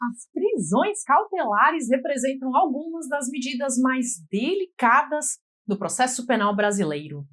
As prisões cautelares representam algumas das medidas mais delicadas do processo penal brasileiro.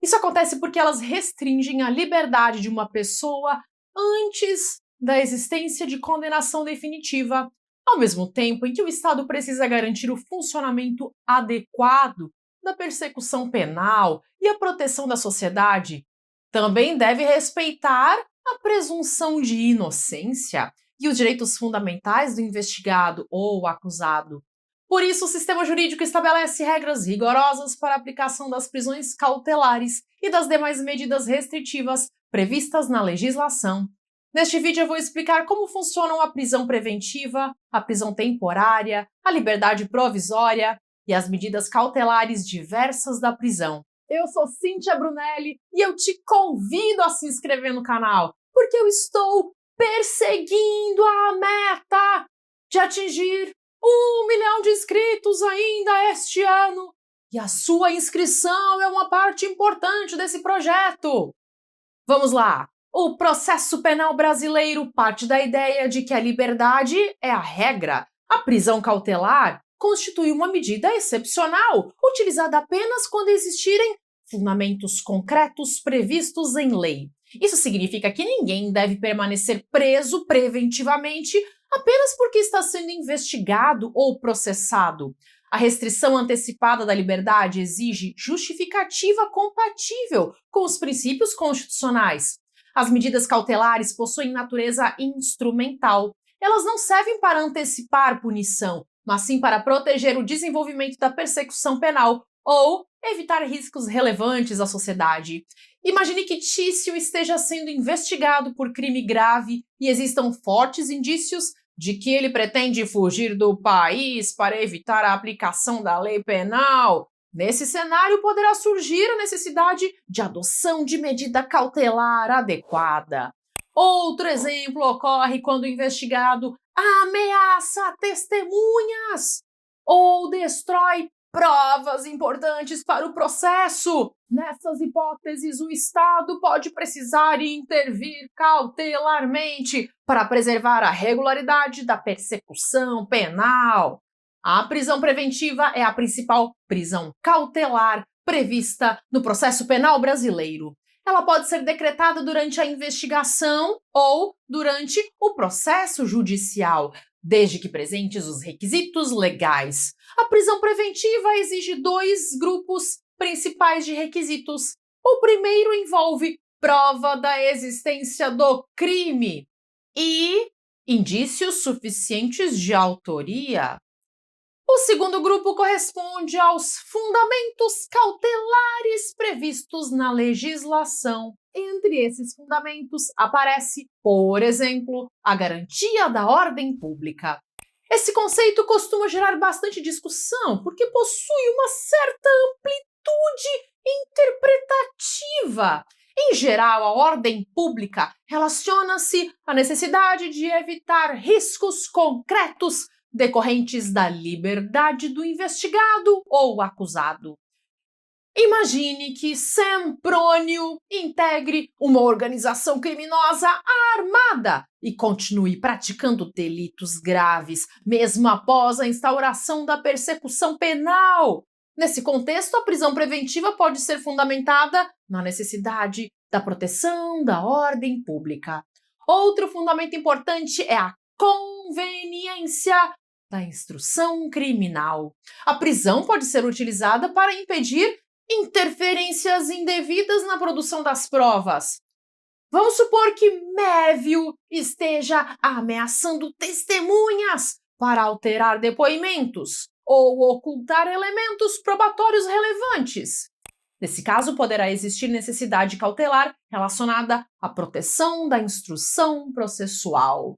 Isso acontece porque elas restringem a liberdade de uma pessoa antes da existência de condenação definitiva, ao mesmo tempo em que o Estado precisa garantir o funcionamento adequado da persecução penal e a proteção da sociedade. Também deve respeitar a presunção de inocência e os direitos fundamentais do investigado ou acusado. Por isso, o sistema jurídico estabelece regras rigorosas para a aplicação das prisões cautelares e das demais medidas restritivas previstas na legislação. Neste vídeo eu vou explicar como funcionam a prisão preventiva, a prisão temporária, a liberdade provisória e as medidas cautelares diversas da prisão. Eu sou Cíntia Brunelli e eu te convido a se inscrever no canal, porque eu estou perseguindo a meta de atingir 1 milhão de inscritos ainda este ano. E a sua inscrição é uma parte importante desse projeto. Vamos lá! O processo penal brasileiro parte da ideia de que a liberdade é a regra. A prisão cautelar constitui uma medida excepcional, utilizada apenas quando existirem fundamentos concretos previstos em lei. Isso significa que ninguém deve permanecer preso preventivamente apenas porque está sendo investigado ou processado. A restrição antecipada da liberdade exige justificativa compatível com os princípios constitucionais. As medidas cautelares possuem natureza instrumental. Elas não servem para antecipar punição, mas sim para proteger o desenvolvimento da persecução penal ou evitar riscos relevantes à sociedade. Imagine que Tício esteja sendo investigado por crime grave e existam fortes indícios de que ele pretende fugir do país para evitar a aplicação da lei penal. Nesse cenário, poderá surgir a necessidade de adoção de medida cautelar adequada. Outro exemplo ocorre quando o investigado ameaça testemunhas ou destrói provas importantes para o processo. Nessas hipóteses, o Estado pode precisar intervir cautelarmente para preservar a regularidade da persecução penal. A prisão preventiva é a principal prisão cautelar prevista no processo penal brasileiro. Ela pode ser decretada durante a investigação ou durante o processo judicial, desde que presentes os requisitos legais. A prisão preventiva exige 2 grupos principais de requisitos. O primeiro envolve prova da existência do crime e indícios suficientes de autoria. O segundo grupo corresponde aos fundamentos cautelares previstos na legislação. Entre esses fundamentos aparece, por exemplo, a garantia da ordem pública. Esse conceito costuma gerar bastante discussão porque possui uma certa amplitude interpretativa. Em geral, a ordem pública relaciona-se à necessidade de evitar riscos concretos decorrentes da liberdade do investigado ou acusado. Imagine que Semprônio integre uma organização criminosa armada e continue praticando delitos graves, mesmo após a instauração da persecução penal. Nesse contexto, a prisão preventiva pode ser fundamentada na necessidade da proteção da ordem pública. Outro fundamento importante é a conveniência da instrução criminal. A prisão pode ser utilizada para impedir interferências indevidas na produção das provas. Vamos supor que Mévio esteja ameaçando testemunhas para alterar depoimentos ou ocultar elementos probatórios relevantes. Nesse caso, poderá existir necessidade cautelar relacionada à proteção da instrução processual.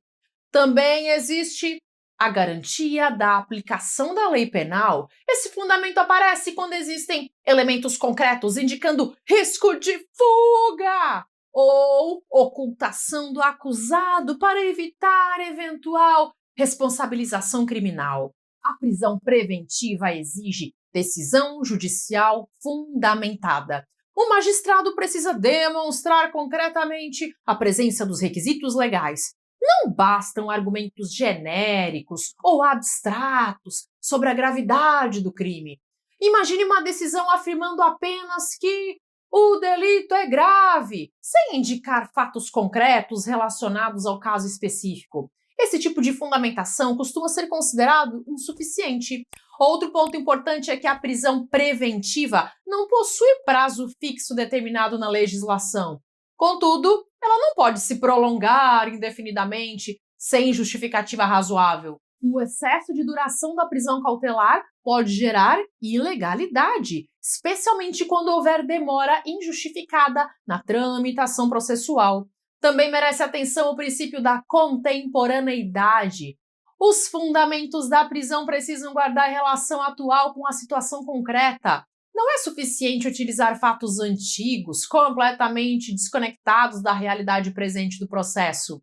Também existe a garantia da aplicação da lei penal. Esse fundamento aparece quando existem elementos concretos indicando risco de fuga ou ocultação do acusado para evitar eventual responsabilização criminal. A prisão preventiva exige decisão judicial fundamentada. O magistrado precisa demonstrar concretamente a presença dos requisitos legais. Não bastam argumentos genéricos ou abstratos sobre a gravidade do crime. Imagine uma decisão afirmando apenas que o delito é grave, sem indicar fatos concretos relacionados ao caso específico. Esse tipo de fundamentação costuma ser considerado insuficiente. Outro ponto importante é que a prisão preventiva não possui prazo fixo determinado na legislação. Contudo, ela não pode se prolongar indefinidamente sem justificativa razoável. O excesso de duração da prisão cautelar pode gerar ilegalidade, especialmente quando houver demora injustificada na tramitação processual. Também merece atenção o princípio da contemporaneidade. Os fundamentos da prisão precisam guardar relação atual com a situação concreta. Não é suficiente utilizar fatos antigos, completamente desconectados da realidade presente do processo.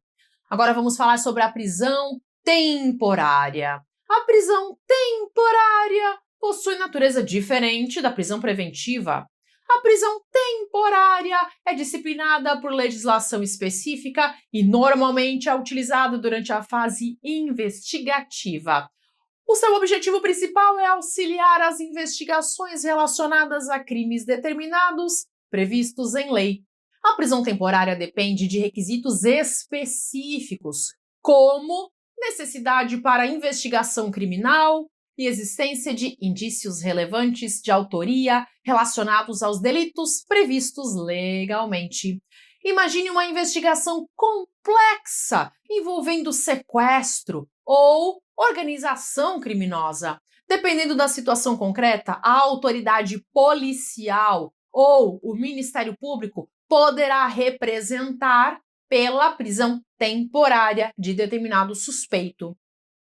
Agora vamos falar sobre a prisão temporária. A prisão temporária possui natureza diferente da prisão preventiva. A prisão temporária é disciplinada por legislação específica e normalmente é utilizada durante a fase investigativa. O seu objetivo principal é auxiliar as investigações relacionadas a crimes determinados previstos em lei. A prisão temporária depende de requisitos específicos, como necessidade para investigação criminal e existência de indícios relevantes de autoria relacionados aos delitos previstos legalmente. Imagine uma investigação complexa envolvendo sequestro ou organização criminosa. Dependendo da situação concreta, a autoridade policial ou o Ministério Público poderá representar pela prisão temporária de determinado suspeito.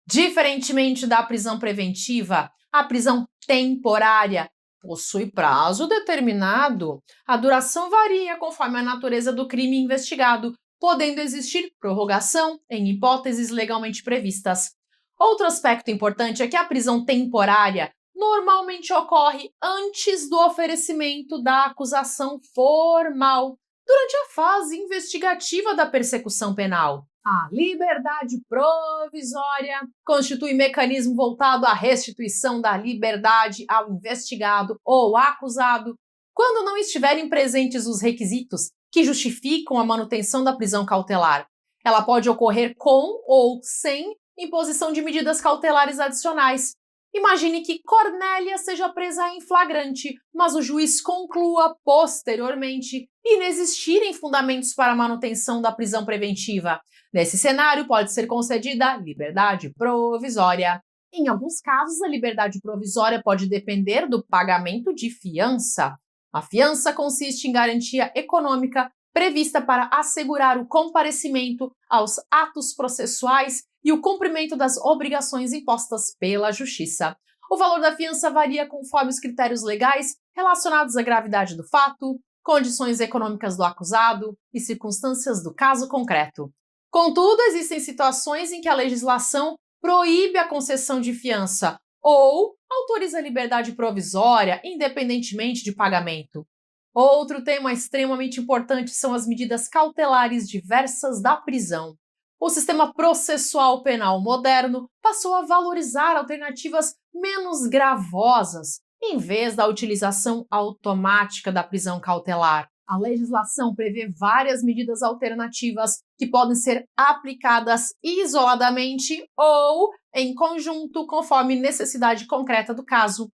Diferentemente da prisão preventiva, a prisão temporária possui prazo determinado. A duração varia conforme a natureza do crime investigado, podendo existir prorrogação em hipóteses legalmente previstas. Outro aspecto importante é que a prisão temporária normalmente ocorre antes do oferecimento da acusação formal, durante a fase investigativa da persecução penal. A liberdade provisória constitui mecanismo voltado à restituição da liberdade ao investigado ou acusado quando não estiverem presentes os requisitos que justificam a manutenção da prisão cautelar. Ela pode ocorrer com ou sem imposição de medidas cautelares adicionais. Imagine que Cornélia seja presa em flagrante, mas o juiz conclua posteriormente inexistirem fundamentos para a manutenção da prisão preventiva. Nesse cenário, pode ser concedida liberdade provisória. Em alguns casos, a liberdade provisória pode depender do pagamento de fiança. A fiança consiste em garantia econômica prevista para assegurar o comparecimento aos atos processuais e o cumprimento das obrigações impostas pela Justiça. O valor da fiança varia conforme os critérios legais relacionados à gravidade do fato, condições econômicas do acusado e circunstâncias do caso concreto. Contudo, existem situações em que a legislação proíbe a concessão de fiança ou autoriza a liberdade provisória, independentemente de pagamento. Outro tema extremamente importante são as medidas cautelares diversas da prisão. O sistema processual penal moderno passou a valorizar alternativas menos gravosas, em vez da utilização automática da prisão cautelar. A legislação prevê várias medidas alternativas que podem ser aplicadas isoladamente ou em conjunto, conforme necessidade concreta do caso.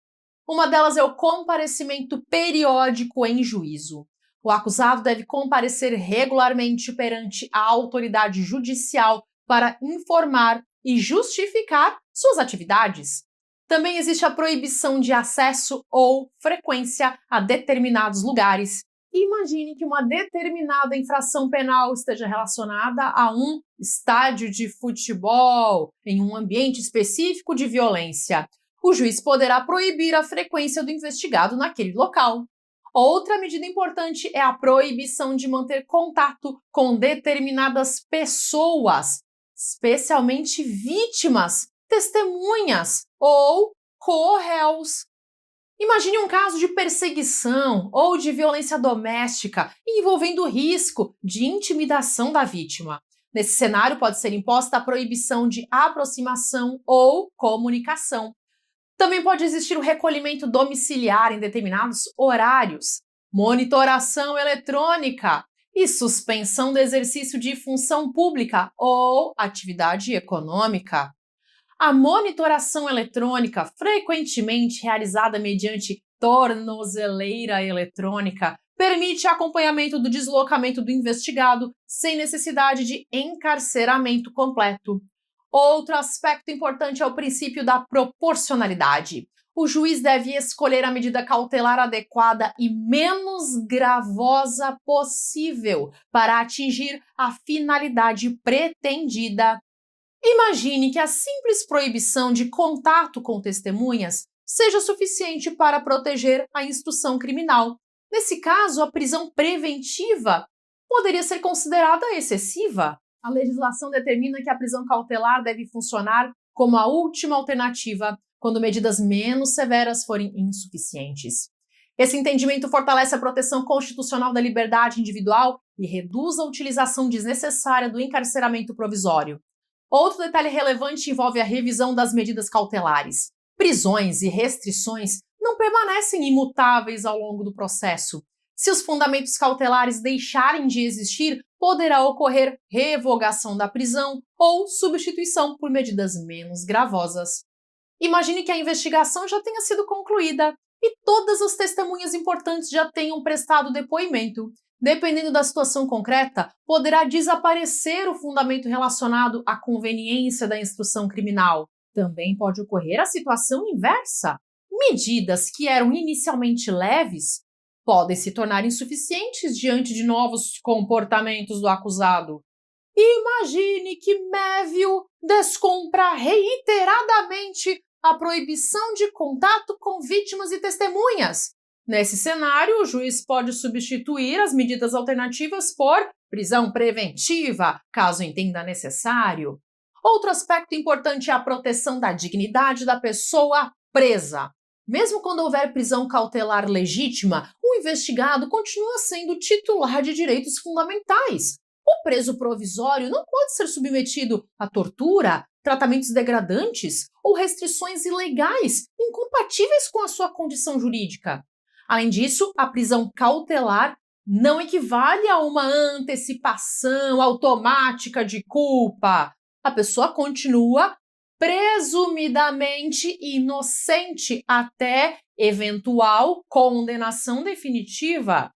Uma delas é o comparecimento periódico em juízo. O acusado deve comparecer regularmente perante a autoridade judicial para informar e justificar suas atividades. Também existe a proibição de acesso ou frequência a determinados lugares. Imagine que uma determinada infração penal esteja relacionada a um estádio de futebol, em um ambiente específico de violência. O juiz poderá proibir a frequência do investigado naquele local. Outra medida importante é a proibição de manter contato com determinadas pessoas, especialmente vítimas, testemunhas ou co-réus. Imagine um caso de perseguição ou de violência doméstica envolvendo o risco de intimidação da vítima. Nesse cenário, pode ser imposta a proibição de aproximação ou comunicação. Também pode existir o recolhimento domiciliar em determinados horários, monitoração eletrônica e suspensão do exercício de função pública ou atividade econômica. A monitoração eletrônica, frequentemente realizada mediante tornozeleira eletrônica, permite acompanhamento do deslocamento do investigado sem necessidade de encarceramento completo. Outro aspecto importante é o princípio da proporcionalidade. O juiz deve escolher a medida cautelar adequada e menos gravosa possível para atingir a finalidade pretendida. Imagine que a simples proibição de contato com testemunhas seja suficiente para proteger a instrução criminal. Nesse caso, a prisão preventiva poderia ser considerada excessiva. A legislação determina que a prisão cautelar deve funcionar como a última alternativa quando medidas menos severas forem insuficientes. Esse entendimento fortalece a proteção constitucional da liberdade individual e reduz a utilização desnecessária do encarceramento provisório. Outro detalhe relevante envolve a revisão das medidas cautelares. Prisões e restrições não permanecem imutáveis ao longo do processo. Se os fundamentos cautelares deixarem de existir, poderá ocorrer revogação da prisão ou substituição por medidas menos gravosas. Imagine que a investigação já tenha sido concluída e todas as testemunhas importantes já tenham prestado depoimento. Dependendo da situação concreta, poderá desaparecer o fundamento relacionado à conveniência da instrução criminal. Também pode ocorrer a situação inversa. Medidas que eram inicialmente leves podem se tornar insuficientes diante de novos comportamentos do acusado. Imagine que Mévio descumpra reiteradamente a proibição de contato com vítimas e testemunhas. Nesse cenário, o juiz pode substituir as medidas alternativas por prisão preventiva, caso entenda necessário. Outro aspecto importante é a proteção da dignidade da pessoa presa. Mesmo quando houver prisão cautelar legítima, o investigado continua sendo titular de direitos fundamentais. O preso provisório não pode ser submetido a tortura, tratamentos degradantes ou restrições ilegais, incompatíveis com a sua condição jurídica. Além disso, a prisão cautelar não equivale a uma antecipação automática de culpa. A pessoa continua presumidamente inocente até eventual condenação definitiva.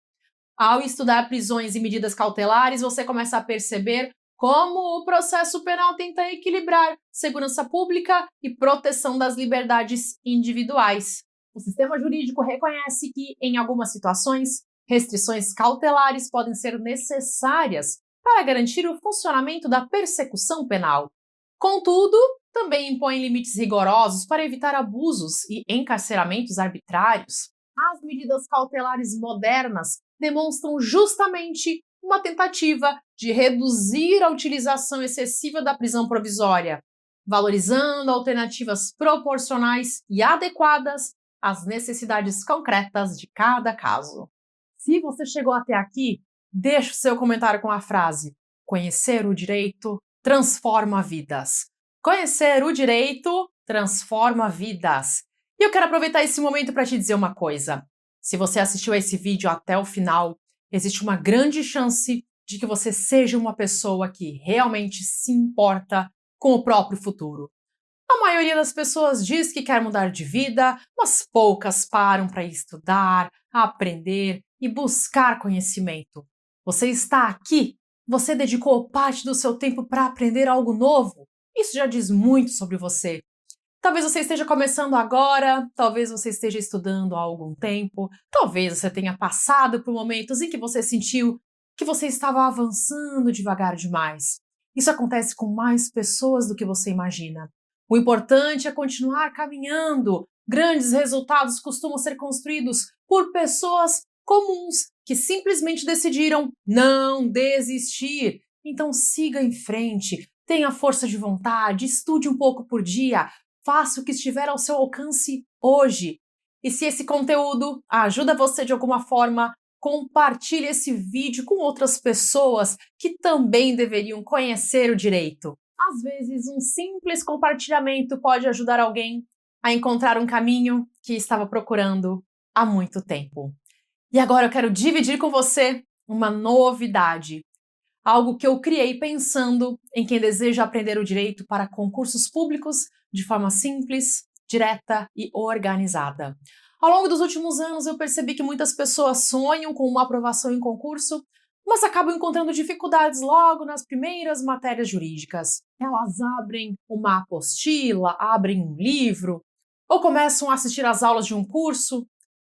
Ao estudar prisões e medidas cautelares, você começa a perceber como o processo penal tenta equilibrar segurança pública e proteção das liberdades individuais. O sistema jurídico reconhece que, em algumas situações, restrições cautelares podem ser necessárias para garantir o funcionamento da persecução penal. Contudo, também impõe limites rigorosos para evitar abusos e encarceramentos arbitrários. As medidas cautelares modernas demonstram justamente uma tentativa de reduzir a utilização excessiva da prisão provisória, valorizando alternativas proporcionais e adequadas às necessidades concretas de cada caso. Se você chegou até aqui, deixe o seu comentário com a frase: conhecer o direito transforma vidas. Conhecer o direito transforma vidas. E eu quero aproveitar esse momento para te dizer uma coisa. Se você assistiu a esse vídeo até o final, existe uma grande chance de que você seja uma pessoa que realmente se importa com o próprio futuro. A maioria das pessoas diz que quer mudar de vida, mas poucas param para estudar, aprender e buscar conhecimento. Você está aqui, você dedicou parte do seu tempo para aprender algo novo. Isso já diz muito sobre você. Talvez você esteja começando agora, talvez você esteja estudando há algum tempo, talvez você tenha passado por momentos em que você sentiu que você estava avançando devagar demais. Isso acontece com mais pessoas do que você imagina. O importante é continuar caminhando. Grandes resultados costumam ser construídos por pessoas comuns que simplesmente decidiram não desistir. Então siga em frente, tenha força de vontade, estude um pouco por dia, faça o que estiver ao seu alcance hoje. E se esse conteúdo ajuda você de alguma forma, compartilhe esse vídeo com outras pessoas que também deveriam conhecer o direito. Às vezes, um simples compartilhamento pode ajudar alguém a encontrar um caminho que estava procurando há muito tempo. E agora eu quero dividir com você uma novidade, algo que eu criei pensando em quem deseja aprender o direito para concursos públicos de forma simples, direta e organizada. Ao longo dos últimos anos, eu percebi que muitas pessoas sonham com uma aprovação em concurso, mas acabam encontrando dificuldades logo nas primeiras matérias jurídicas. Elas abrem uma apostila, abrem um livro, ou começam a assistir às aulas de um curso,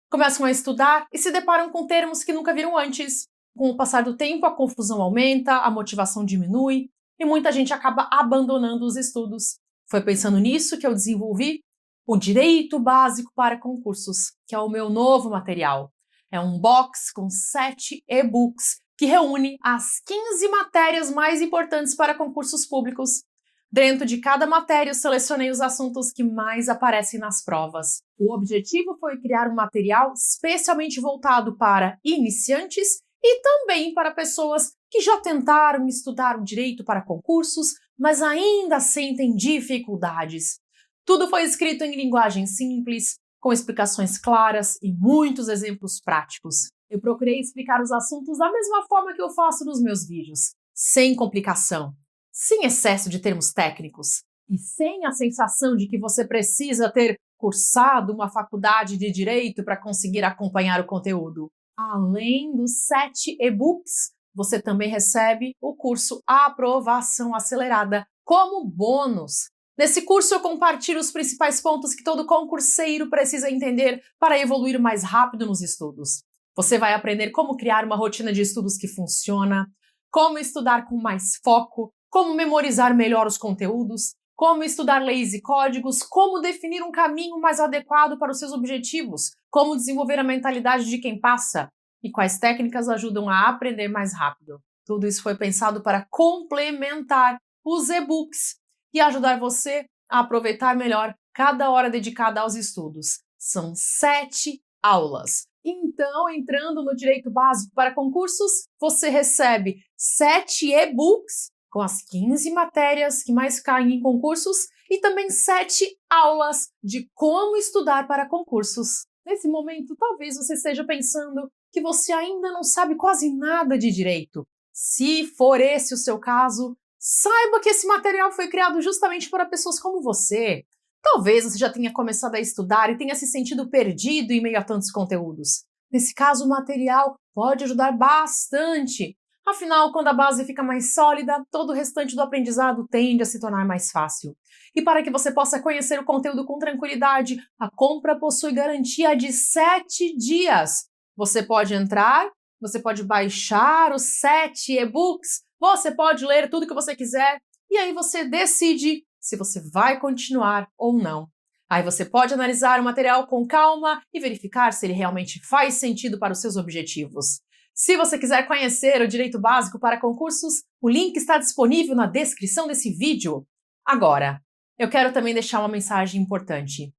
começam a estudar e se deparam com termos que nunca viram antes. Com o passar do tempo, a confusão aumenta, a motivação diminui e muita gente acaba abandonando os estudos. Foi pensando nisso que eu desenvolvi o Direito Básico para Concursos, que é o meu novo material. É um box com 7 e-books que reúne as 15 matérias mais importantes para concursos públicos. Dentro de cada matéria, eu selecionei os assuntos que mais aparecem nas provas. O objetivo foi criar um material especialmente voltado para iniciantes e também para pessoas que já tentaram estudar o direito para concursos, mas ainda sentem dificuldades. Tudo foi escrito em linguagem simples, com explicações claras e muitos exemplos práticos. Eu procurei explicar os assuntos da mesma forma que eu faço nos meus vídeos, sem complicação, sem excesso de termos técnicos e sem a sensação de que você precisa ter cursado uma faculdade de direito para conseguir acompanhar o conteúdo. Além dos 7 e-books, você também recebe o curso Aprovação Acelerada como bônus. Nesse curso eu compartilho os principais pontos que todo concurseiro precisa entender para evoluir mais rápido nos estudos. Você vai aprender como criar uma rotina de estudos que funciona, como estudar com mais foco, como memorizar melhor os conteúdos, como estudar leis e códigos, como definir um caminho mais adequado para os seus objetivos, como desenvolver a mentalidade de quem passa e quais técnicas ajudam a aprender mais rápido. Tudo isso foi pensado para complementar os e-books e ajudar você a aproveitar melhor cada hora dedicada aos estudos. São 7 aulas. Então, entrando no Direito Básico para Concursos, você recebe 7 e-books com as 15 matérias que mais caem em concursos e também 7 aulas de como estudar para concursos. Nesse momento, talvez você esteja pensando que você ainda não sabe quase nada de direito. Se for esse o seu caso, saiba que esse material foi criado justamente para pessoas como você. Talvez você já tenha começado a estudar e tenha se sentido perdido em meio a tantos conteúdos. Nesse caso, o material pode ajudar bastante. Afinal, quando a base fica mais sólida, todo o restante do aprendizado tende a se tornar mais fácil. E para que você possa conhecer o conteúdo com tranquilidade, a compra possui garantia de 7 dias. Você pode entrar, você pode baixar os 7 e-books, você pode ler tudo que você quiser e aí você decide se você vai continuar ou não. Aí você pode analisar o material com calma e verificar se ele realmente faz sentido para os seus objetivos. Se você quiser conhecer o Direito Básico para Concursos, o link está disponível na descrição desse vídeo. Agora, eu quero também deixar uma mensagem importante.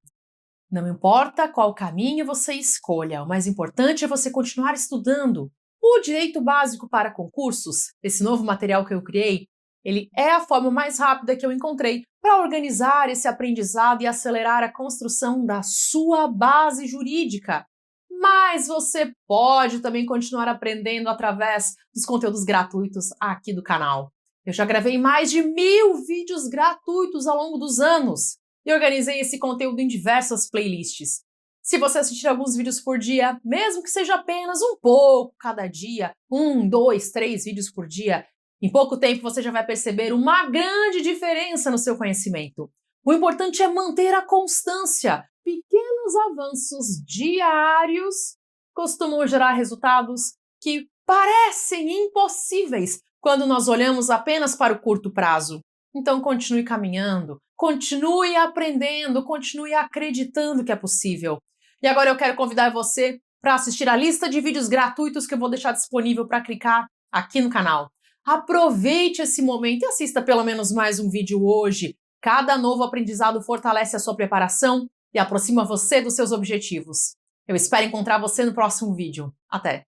Não importa qual caminho você escolha, o mais importante é você continuar estudando. O Direito Básico para Concursos, esse novo material que eu criei, ele é a forma mais rápida que eu encontrei para organizar esse aprendizado e acelerar a construção da sua base jurídica. Mas você pode também continuar aprendendo através dos conteúdos gratuitos aqui do canal. Eu já gravei mais de 1000 vídeos gratuitos ao longo dos anos e organizei esse conteúdo em diversas playlists. Se você assistir alguns vídeos por dia, mesmo que seja apenas um pouco cada dia, 1, 2, 3 vídeos por dia, em pouco tempo você já vai perceber uma grande diferença no seu conhecimento. O importante é manter a constância. Pequenos avanços diários costumam gerar resultados que parecem impossíveis quando nós olhamos apenas para o curto prazo. Então continue caminhando, continue aprendendo, continue acreditando que é possível. E agora eu quero convidar você para assistir a lista de vídeos gratuitos que eu vou deixar disponível para clicar aqui no canal. Aproveite esse momento e assista pelo menos mais um vídeo hoje. Cada novo aprendizado fortalece a sua preparação e aproxima você dos seus objetivos. Eu espero encontrar você no próximo vídeo. Até!